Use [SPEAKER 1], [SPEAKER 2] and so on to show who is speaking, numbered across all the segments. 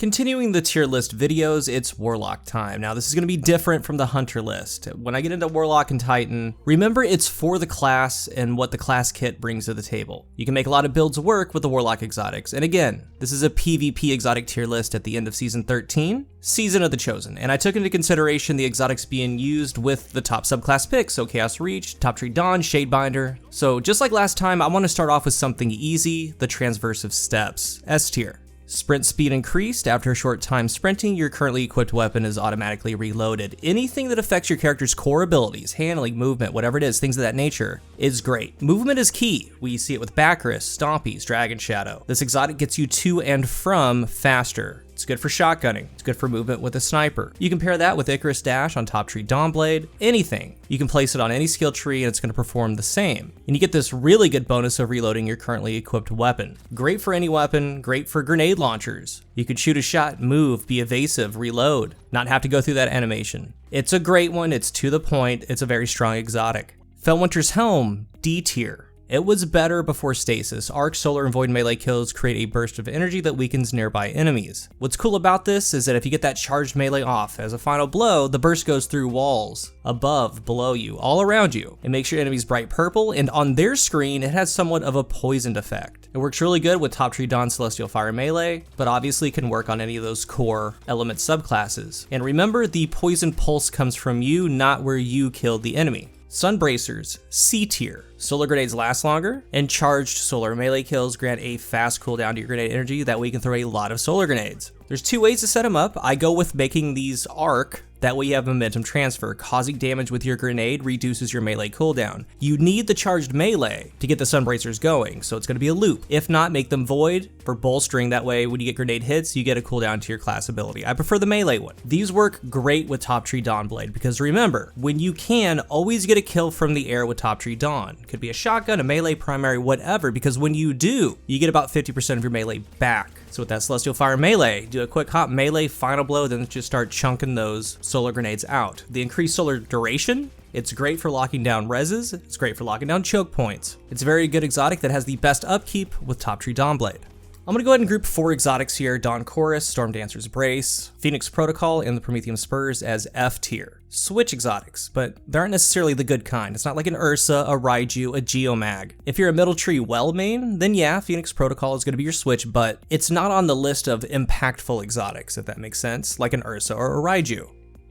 [SPEAKER 1] Continuing the tier list videos, it's Warlock time. Now this is going to be different from the Hunter list. When I get into Warlock and Titan, remember it's for the class and what the class kit brings to the table. You can make a lot of builds work with the Warlock exotics. And again, this is a PvP exotic tier list at the end of Season 13, Season of the Chosen. And I took into consideration the exotics being used with the top subclass picks, so Chaos Reach, Top Tree Dawn, Shadebinder. So just like last time, I want to start off with something easy, the Transversive Steps, S tier. Sprint speed increased. After a short time sprinting, your currently equipped weapon is automatically reloaded. Anything that affects your character's core abilities, handling, movement, whatever it is, things of that nature, is great. Movement is key. We see it with Bacchus, Stompies, Dragon Shadow. This exotic gets you to and from faster. It's good for shotgunning. It's good for movement with a sniper. You can pair that with Icarus Dash on Top Tree Dawnblade, anything. You can place it on any skill tree and it's going to perform the same. And you get this really good bonus of reloading your currently equipped weapon. Great for any weapon, great for grenade launchers. You could shoot a shot, move, be evasive, reload, not have to go through that animation. It's a great one, it's to the point, it's a very strong exotic. Felwinter's Helm, D tier. It was better before stasis. Arc, solar, and void melee kills create a burst of energy that weakens nearby enemies. What's cool about this is that if you get that charged melee off as a final blow, the burst goes through walls, above, below you, all around you. It makes your enemies bright purple, and on their screen, it has somewhat of a poisoned effect. It works really good with Top Tree Dawn Celestial Fire melee, but obviously can work on any of those core element subclasses. And remember, the poison pulse comes from you, not where you killed the enemy. Sunbracers, C tier. Solar grenades last longer, and charged solar melee kills grant a fast cooldown to your grenade energy. That way you can throw a lot of solar grenades. There's two ways to set them up. I go with making these arc. That way you have momentum transfer. Causing damage with your grenade reduces your melee cooldown. You need the charged melee to get the Sunbracers going, so it's going to be a loop. If not, make them void for bolstering. That way when you get grenade hits, you get a cooldown to your class ability. I prefer the melee one. These work great with Top Tree Dawnblade because remember, when you can, always get a kill from the air with Top Tree Dawn. Could be a shotgun, a melee, primary, whatever, because when you do, you get about 50% of your melee back. So with that Celestial Fire melee, do a quick hop melee, final blow, then just start chunking those solar grenades out. The increased solar duration, it's great for locking down reses, it's great for locking down choke points. It's a very good exotic that has the best upkeep with Top Tree Dawnblade. I'm going to go ahead and group 4 exotics here: Dawn Chorus, Storm Dancer's Brace, Phoenix Protocol, and the Prometheum Spurs as F tier. Switch exotics, but they aren't necessarily the good kind. It's not like an Ursa, a Raiju, a Geomag. If you're a middle tree well main, then yeah, Phoenix Protocol is going to be your switch, but it's not on the list of impactful exotics, if that makes sense, like an Ursa or a Raiju.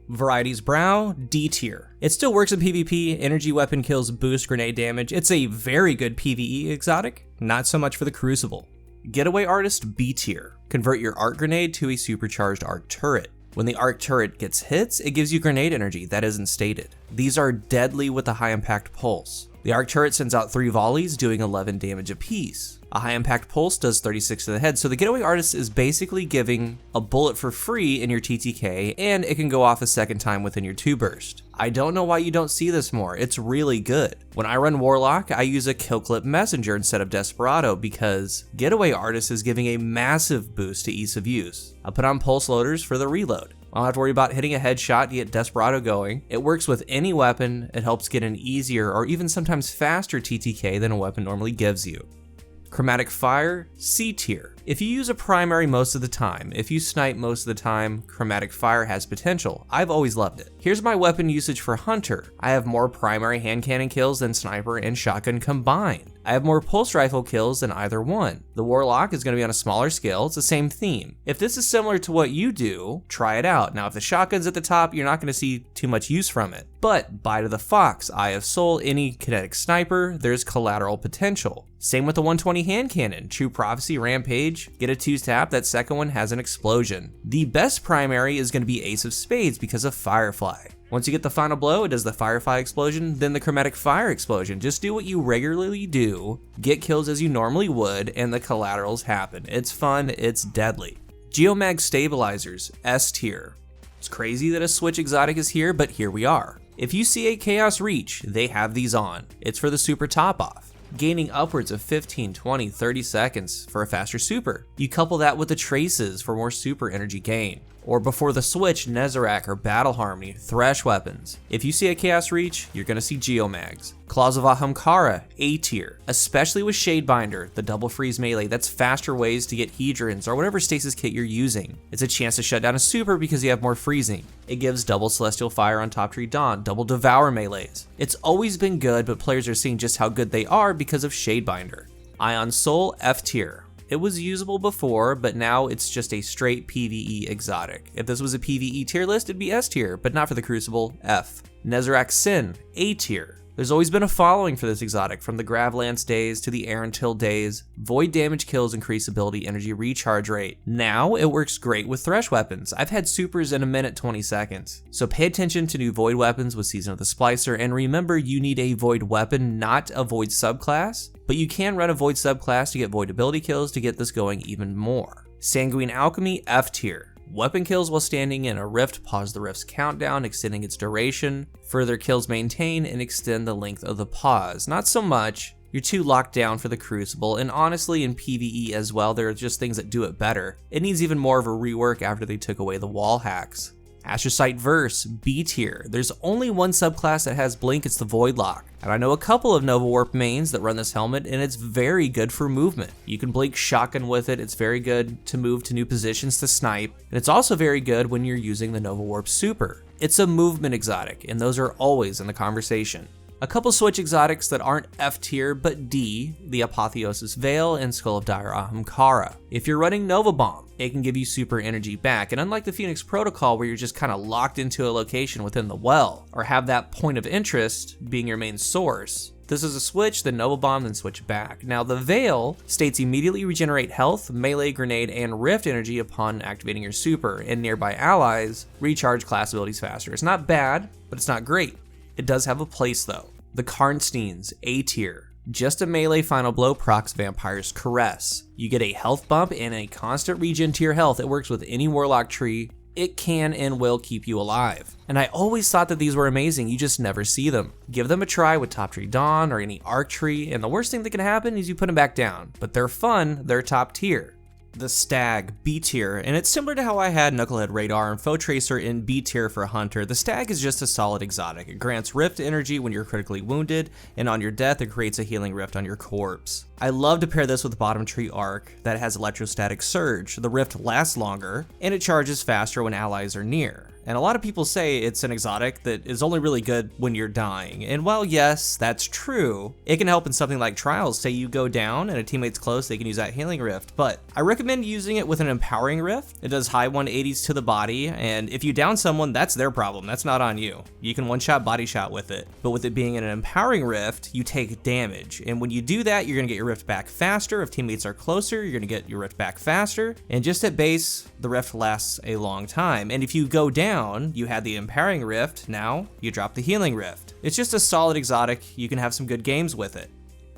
[SPEAKER 1] Variety's Brow, D tier. It still works in PvP, energy weapon kills boost grenade damage. It's a very good PvE exotic, not so much for the Crucible. Getaway Artist, B tier. Convert your arc grenade to a supercharged arc turret. When the arc turret gets hits, it gives you grenade energy that isn't stated. These are deadly with a high impact pulse. The arc turret sends out 3 volleys doing 11 damage apiece. A high impact pulse does 36 to the head, so the Getaway Artist is basically giving a bullet for free in your TTK, and it can go off a second time within your 2 burst. I don't know why you don't see this more, it's really good. When I run Warlock, I use a Kill Clip Messenger instead of Desperado because Getaway Artist is giving a massive boost to ease of use. I put on pulse loaders for the reload. I don't have to worry about hitting a headshot to get Desperado going. It works with any weapon, it helps get an easier or even sometimes faster TTK than a weapon normally gives you. Chromatic Fire, C tier. If you use a primary most of the time, if you snipe most of the time, Chromatic Fire has potential. I've always loved it. Here's my weapon usage for Hunter. I have more primary hand cannon kills than sniper and shotgun combined. I have more pulse rifle kills than either one. The Warlock is going to be on a smaller scale, it's the same theme. If this is similar to what you do, try it out. Now if the shotgun's at the top, you're not going to see too much use from it. But Bite of the Fox, Eye of Soul, any kinetic sniper, there's collateral potential. Same with the 120 hand cannon, True Prophecy, Rampage, get a 2-tap, that second one has an explosion. The best primary is going to be Ace of Spades because of Firefly. Once you get the final blow, it does the Firefly explosion, then the Chromatic Fire explosion. Just do what you regularly do, get kills as you normally would, and the collaterals happen. It's fun, it's deadly. Geomag Stabilizers, S tier. It's crazy that a Switch exotic is here, but here we are. If you see a Chaos Reach, they have these on. It's for the super top off. Gaining upwards of 15, 20, 30 seconds for a faster super. You couple that with the traces for more super energy gain. Or before the switch, Nezarec or Battle Harmony, Thresh weapons. If you see a Chaos Reach, you're gonna see Geomags. Claws of Ahamkara, A tier, especially with Shadebinder, the double freeze melee. That's faster ways to get Hedrons or whatever stasis kit you're using. It's a chance to shut down a super because you have more freezing. It gives double Celestial Fire on Top Tree Dawn, double Devour melees. It's always been good, but players are seeing just how good they are because of Shadebinder. Ion Soul, F tier. It was usable before, but now it's just a straight PvE exotic. If this was a PvE tier list, it'd be S tier, but not for the Crucible, F. Nezarec Sin, A tier. There's always been a following for this exotic, from the Gravlance days to the Arantil days. Void damage kills increase ability energy recharge rate. Now it works great with Thresh weapons. I've had supers in a minute 20 seconds. So pay attention to new Void weapons with Season of the Splicer, and remember you need a Void weapon, not a Void subclass, but you can run a Void subclass to get Void ability kills to get this going even more. Sanguine Alchemy, F tier. Weapon kills while standing in a rift pause the rift's countdown, extending its duration. Further kills maintain and extend the length of the pause. Not so much. You're too locked down for the Crucible, and honestly in PvE as well, there are just things that do it better. It needs even more of a rework after they took away the wall hacks. Astrocyte Verse, B tier. There's only one subclass that has blink, it's the Voidlock. And I know a couple of Nova Warp mains that run this helmet, and it's very good for movement. You can blink shotgun with it, it's very good to move to new positions to snipe, and it's also very good when you're using the Nova Warp Super. It's a movement exotic, and those are always in the conversation. A couple Switch exotics that aren't F tier but D, the Apotheosis Veil and Skull of Dire Ahamkara. If you're running Nova Bomb, it can give you super energy back, and unlike the Phoenix Protocol where you're just kind of locked into a location within the well, or have that point of interest being your main source, this is a switch, then Nova Bomb, then switch back. Now the Veil states immediately regenerate health, melee, grenade, and rift energy upon activating your super, and nearby allies recharge class abilities faster. It's not bad, but it's not great. It does have a place though. The Karnsteins, A tier. Just a melee final blow procs Vampire's Caress. You get a health bump and a constant regen to your health. It works with any Warlock tree. It can and will keep you alive. And I always thought that these were amazing, you just never see them. Give them a try with Top Tree Dawn or any Arc Tree, and the worst thing that can happen is you put them back down. But they're fun, they're top tier. The Stag, B tier, and it's similar to how I had Knucklehead Radar and Foe Tracer in B tier for Hunter. The Stag is just a solid exotic. It grants rift energy when you're critically wounded, and on your death it creates a healing rift on your corpse. I love to pair this with Bottom Tree Arc that has Electrostatic Surge. The rift lasts longer, and it charges faster when allies are near. And a lot of people say it's an exotic that is only really good when you're dying. And while yes, that's true, it can help in something like Trials. Say you go down and a teammate's close, they can use that healing rift. But I recommend using it with an empowering rift. It does high 180s to the body, and if you down someone, that's their problem, that's not on you. You can one-shot body shot with it. But with it being in an empowering rift, you take damage. And when you do that, you're gonna get your rift back faster. If teammates are closer, you're gonna get your rift back faster. And just at base, the rift lasts a long time. And if you go down, you had the empowering rift, now you drop the healing rift. It's just a solid exotic, you can have some good games with it.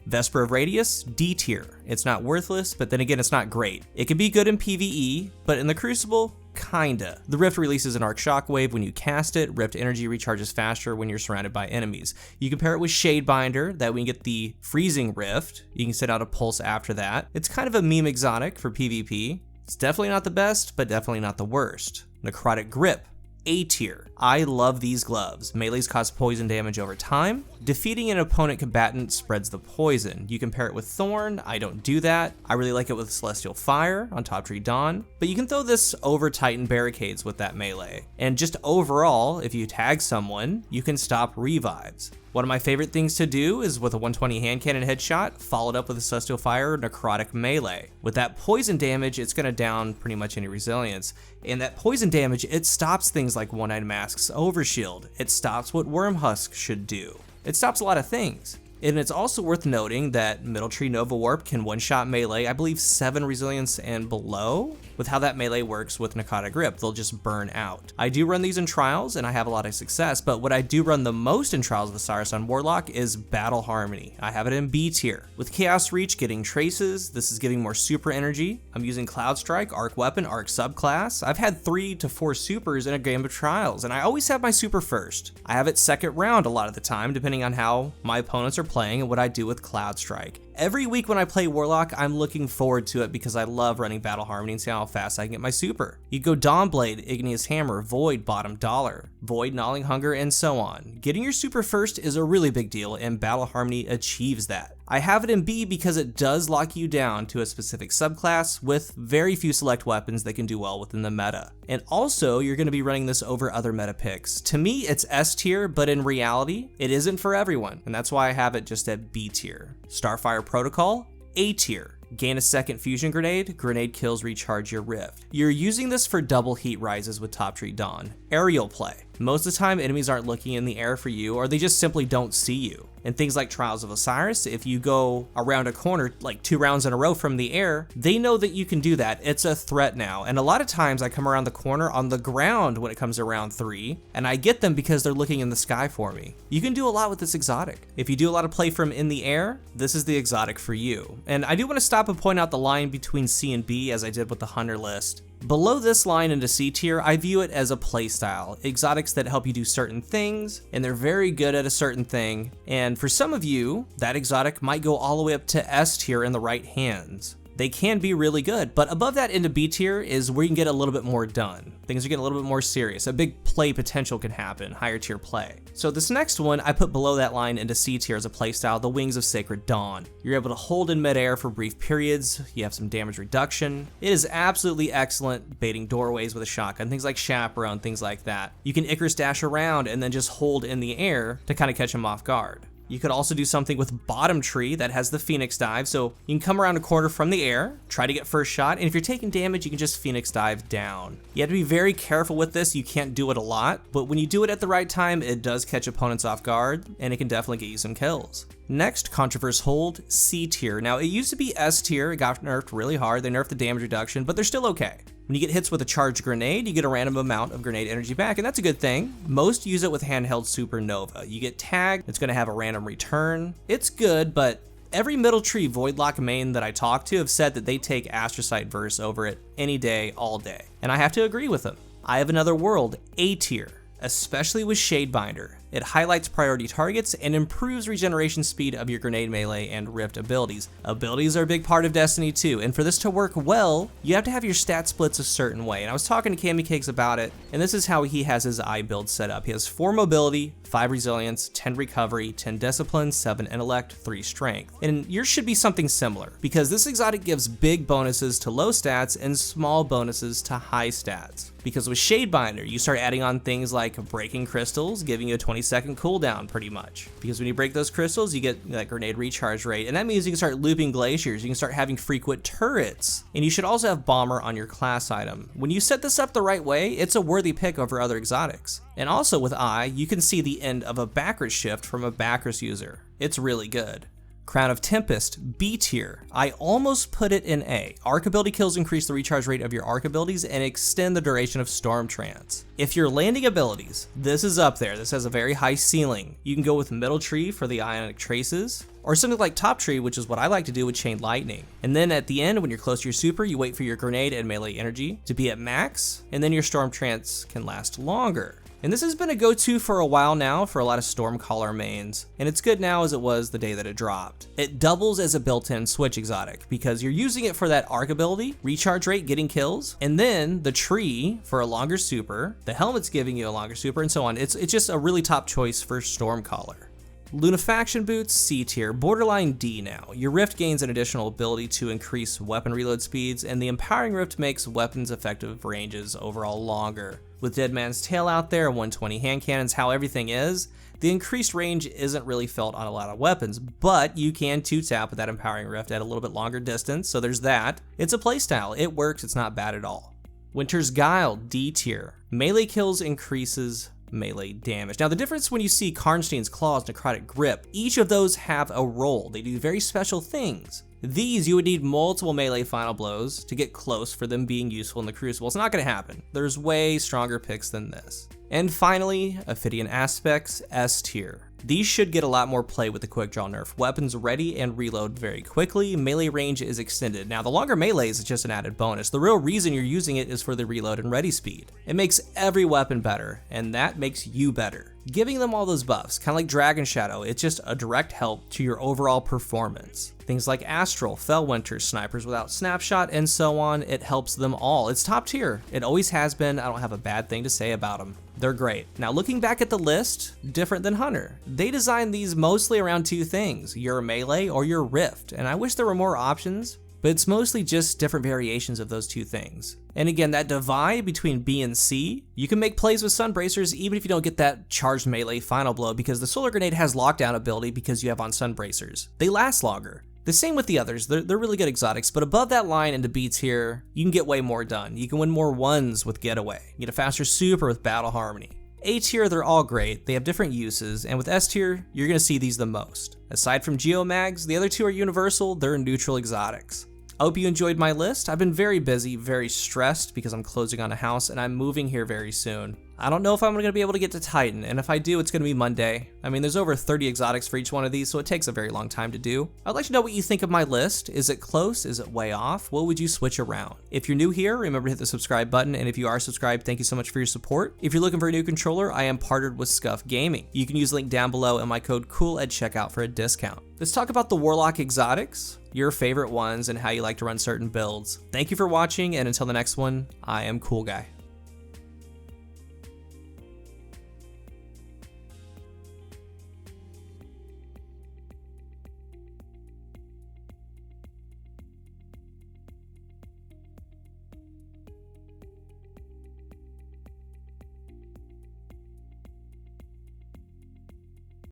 [SPEAKER 1] Vesper of Radius, D tier. It's not worthless, but then again, it's not great. It can be good in PvE, but in the Crucible, kinda. The rift releases an arc shockwave when you cast it. Rift energy recharges faster when you're surrounded by enemies. You can pair it with Shadebinder, that way you get the freezing rift. You can send out a pulse after that. It's kind of a meme exotic for PvP. It's definitely not the best, but definitely not the worst. Necrotic Grip, A tier. I love these gloves. Melees cause poison damage over time. Defeating an opponent combatant spreads the poison. You can pair it with Thorn, I don't do that. I really like it with Celestial Fire on Top Tree Dawn, but you can throw this over Titan Barricades with that melee. And just overall, if you tag someone, you can stop revives. One of my favorite things to do is with a 120 hand cannon headshot, followed up with a Celestial Fire Necrotic Melee. With that poison damage, it's gonna down pretty much any resilience. And that poison damage, it stops things like One-Eyed Mask's Overshield. It stops what Worm Husk should do. It stops a lot of things. And it's also worth noting that Middle Tree Nova Warp can one-shot melee, I believe 7 resilience and below. With how that melee works with Necrotic Grip, they'll just burn out. I do run these in Trials and I have a lot of success, but what I do run the most in Trials of Osiris on Warlock is Battle Harmony. I have it in B tier. With Chaos Reach getting traces, this is giving more super energy. I'm using Cloud Strike, Arc Weapon, Arc Subclass. I've had 3 to 4 supers in a game of Trials, and I always have my super first. I have it second round a lot of the time, depending on how my opponents are playing and what I do with Cloud Strike. Every week when I play Warlock, I'm looking forward to it because I love running Battle Harmony and seeing how fast I can get my super. You go Dawnblade, Igneous Hammer, Void, Bottom Dollar, Void, Gnawing Hunger, and so on. Getting your super first is a really big deal, and Battle Harmony achieves that. I have it in B because it does lock you down to a specific subclass with very few select weapons that can do well within the meta. And also, you're going to be running this over other meta picks. To me, it's S tier, but in reality, it isn't for everyone, and that's why I have it just at B tier. Starfire Protocol, A tier. Gain a second fusion grenade, grenade kills recharge your rift. You're using this for double heat rises with Top Tree Dawn. Aerial play. Most of the time enemies aren't looking in the air for you, or they just simply don't see you. And things like Trials of Osiris, if you go around a corner like 2 rounds in a row from the air, they know that you can do that. It's a threat now. And a lot of times I come around the corner on the ground when it comes to round 3, and I get them because they're looking in the sky for me. You can do a lot with this exotic. If you do a lot of play from in the air, this is the exotic for you. And I do want to stop and point out the line between C and B as I did with the Hunter list. Below this line into C tier, I view it as a playstyle. Exotics that help you do certain things, and they're very good at a certain thing. And for some of you, that exotic might go all the way up to S tier in the right hands. They can be really good, but above that into B tier is where you can get a little bit more done. Things are getting a little bit more serious. A big play potential can happen, higher tier play. So this next one, I put below that line into C tier as a playstyle, the Wings of Sacred Dawn. You're able to hold in midair for brief periods, you have some damage reduction. It is absolutely excellent baiting doorways with a shotgun, things like Chaperone, things like that. You can Icarus dash around and then just hold in the air to kind of catch them off guard. You could also do something with Bottom Tree that has the Phoenix Dive, so you can come around a corner from the air, try to get first shot, and if you're taking damage, you can just Phoenix Dive down. You have to be very careful with this, you can't do it a lot, but when you do it at the right time, it does catch opponents off guard, and it can definitely get you some kills. Next, Controverse Hold, C tier. Now, it used to be S tier, it got nerfed really hard, they nerfed the damage reduction, but they're still okay. When you get hits with a charged grenade, you get a random amount of grenade energy back, and that's a good thing. Most use it with handheld Supernova. You get tagged, it's going to have a random return. It's good, but every Middle Tree Voidlock main that I talk to have said that they take Astrocyte Verse over it any day, all day. And I have to agree with them. I have another world, A tier, especially with Shadebinder. It highlights priority targets and improves regeneration speed of your grenade melee and rift abilities. Abilities are a big part of Destiny 2, and for this to work well, you have to have your stat splits a certain way. And I was talking to Cammy Cakes about it, and this is how he has his eye build set up. He has 4 mobility, 5 resilience, 10 recovery, 10 discipline, 7 intellect, 3 strength. And yours should be something similar, because this exotic gives big bonuses to low stats and small bonuses to high stats. Because with Shadebinder, you start adding on things like breaking crystals, giving you a 20-second cooldown pretty much. Because when you break those crystals, you get that grenade recharge rate, and that means you can start looping glaciers, you can start having frequent turrets, and you should also have bomber on your class item. When you set this up the right way, it's a worthy pick over other exotics. And also with Eye, you can see the end of a Bacchus shift from a Bacchus user. It's really good. Crown of Tempest, B tier. I almost put it in A. Arc ability kills increase the recharge rate of your arc abilities and extend the duration of Storm Trance. If you're landing abilities, this is up there. This has a very high ceiling. You can go with Middle Tree for the Ionic Traces, or something like Top Tree, which is what I like to do with Chain Lightning. And then at the end, when you're close to your super, you wait for your grenade and melee energy to be at max, and then your Storm Trance can last longer. And this has been a go-to for a while now for a lot of Stormcaller mains, and it's good now as it was the day that it dropped. It doubles as a built-in switch exotic because you're using it for that arc ability, recharge rate, getting kills, and then the tree for a longer super, the helmet's giving you a longer super, and so on. It's just a really top choice for Stormcaller. Lunafaction Boots, C tier, borderline D now. Your Rift gains an additional ability to increase weapon reload speeds, and the Empowering Rift makes weapons effective ranges overall longer. With Dead Man's Tail out there, 120 hand cannons, how everything is, the increased range isn't really felt on a lot of weapons, but you can 2-tap with that Empowering Rift at a little bit longer distance, so there's that. It's a playstyle, it works, it's not bad at all. Winter's Guile, D tier. Melee kills increases melee damage. Now the difference when you see Karnstein's Claws, Necrotic Grip, each of those have a role. They do very special things. These, you would need multiple melee final blows to get close for them being useful in the Crucible. It's not going to happen. There's way stronger picks than this. And finally, Ophidian Aspects, S tier. These should get a lot more play with the quick draw nerf. Weapons ready and reload very quickly, melee range is extended. Now the longer melee is just an added bonus. The real reason you're using it is for the reload and ready speed. It makes every weapon better, and that makes you better. giving them all those buffs, kind of like Dragon Shadow. It's just a direct help to your overall performance. Things like Astral, Fellwinter, Snipers Without Snapshot, and so on, it helps them all. It's top tier. It always has been. I don't have a bad thing to say about them. They're great. Now looking back at the list, different than Hunter. They designed these mostly around two things, your melee or your rift, and I wish there were more options, but it's mostly just different variations of those two things. And again, that divide between B and C, you can make plays with Sunbracers even if you don't get that charged melee final blow, because the Solar Grenade has lockdown ability because you have on Sunbracers. They last longer. The same with the others, they're really good exotics, but above that line into B tier, you can get way more done. You can win more ones with Getaway, get a faster super with Battle Harmony. A tier, they're all great, they have different uses, and with S tier, you're gonna see these the most. Aside from Geomags, the other two are universal, they're neutral exotics. I hope you enjoyed my list. I've been very busy, very stressed because I'm closing on a house and I'm moving here very soon. I don't know if I'm going to be able to get to Titan, and if I do, it's going to be Monday. I mean, there's over 30 exotics for each one of these, so it takes a very long time to do. I'd like to know what you think of my list. Is it close? Is it way off? What would you switch around? If you're new here, remember to hit the subscribe button, and if you are subscribed, thank you so much for your support. If you're looking for a new controller, I am partnered with Scuff Gaming. You can use the link down below and my code COOL at checkout for a discount. Let's talk about the Warlock exotics, your favorite ones, and how you like to run certain builds. Thank you for watching, and until the next one, I am CoolGuy.